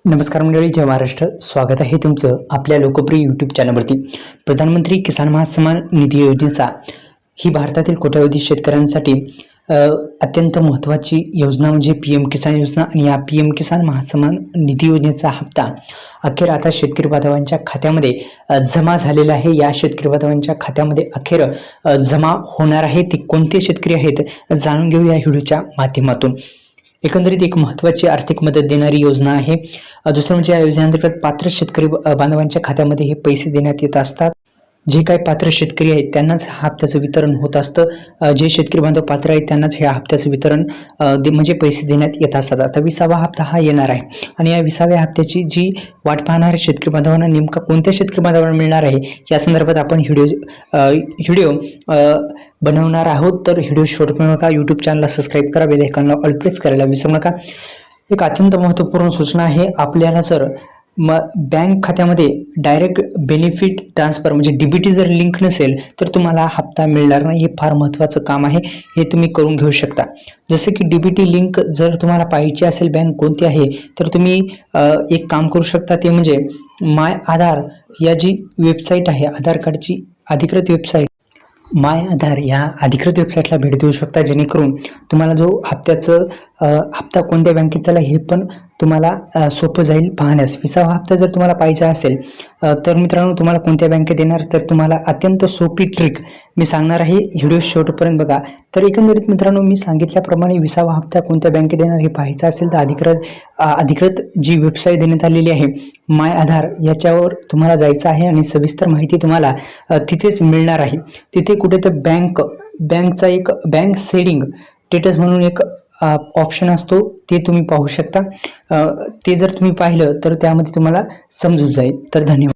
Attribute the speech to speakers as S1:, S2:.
S1: नमस्कार मंडळी, जय महाराष्ट्र. स्वागत आहे तुमचं आपल्या लोकप्रिय यूट्यूब चॅनलवरती. प्रधानमंत्री किसान महासन्मान निधी योजनेचा ही भारतातील कोट्यावधी शेतकऱ्यांसाठी अत्यंत महत्त्वाची योजना म्हणजे PM किसान योजना. आणि या PM किसान महासन्मान निधी योजनेचा हप्ता अखेर आता शेतकरी बांधवांच्या खात्यामध्ये जमा झालेला आहे. या शेतकरी बांधवांच्या खात्यामध्ये अखेर जमा होणार आहे. ते कोणते शेतकरी आहेत जाणून घेऊ या व्हिडिओच्या माध्यमातून. एकंदरीत एक महत्त्वाची आर्थिक मदत देणारी योजना आहे. दुसरं म्हणजे या योजनेअंतर्गत पात्र शेतकरी बांधवांच्या खात्यामध्ये हे पैसे देण्यात येत असतात. जे काही पात्र शेतकरी आहेत त्यांनाच हप्त्याचं वितरण होत असतं. जे शेतकरी बांधव पात्र आहेत त्यांनाच ह्या हप्त्याचं वितरण म्हणजे पैसे देण्यात येत असतात. आता 20वा हप्ता हा येणार आहे आणि या 20व्या हप्त्याची जी वाट पाहणाऱ्या शेतकरी बांधवांना नेमका कोणत्या शेतकरी बांधवांना मिळणार आहे या संदर्भात आपण व्हिडिओ बनवणार आहोत. तर व्हिडिओ शेवट करू नका. यूट्यूब चॅनलला सबस्क्राईब करा, बेल आयकॉनला ऑल प्रेस करायला विसरू नका. एक अत्यंत महत्त्वपूर्ण सूचना आहे. आपल्याला जर बँक खात्यामध्ये डायरेक्ट बेनिफिट ट्रान्सफर म्हणजे DBT जर लिंक नसेल तर तुम्हाला हप्ता मिळणार नाही. हे फार महत्त्वाचं काम आहे, हे तुम्ही करून घेऊ शकता. जसं की DBT लिंक जर तुम्हाला पाहिजे असेल बँक कोणती आहे तर तुम्ही एक काम करू शकता, ते म्हणजे माय आधार या जी वेबसाईट आहे, आधार कार्डची अधिकृत वेबसाईट माय आधार या अधिकृत वेबसाईटला भेट देऊ शकता, जेणेकरून तुम्हाला जो हप्ता कोणत्या बँकेत चालला हे पण तुम्हाला सोपं जाईल पाहण्यास. 20वा हप्ता जर तुम्हाला पाहिजे असेल तर मित्रांनो तुम्हाला कोणत्या बँकेत येणार तर तुम्हाला अत्यंत सोपी ट्रिक मी सांगणार आहे. व्हिडिओ शेवटपर्यंत बघा. तर एकंदरीत मित्रांनो मी सांगितल्याप्रमाणे 20वा हप्ता कोणत्या बँकेत येणार हे पाहायचं असेल तर अधिकृत जी वेबसाईट देण्यात आलेली आहे माय आधार याच्यावर तुम्हाला जायचं आहे आणि सविस्तर माहिती तुम्हाला तिथेच मिळणार आहे. तिथे कुठे तर बँकचा एक बँक सेडिंग स्टेटस म्हणून एक ऑप्शन असतो, ते तुम्ही पाहू शकता. ते जर तुम्ही पाहिलं तर त्यामध्ये तुम्हाला समजून जाईल. तर धन्यवाद.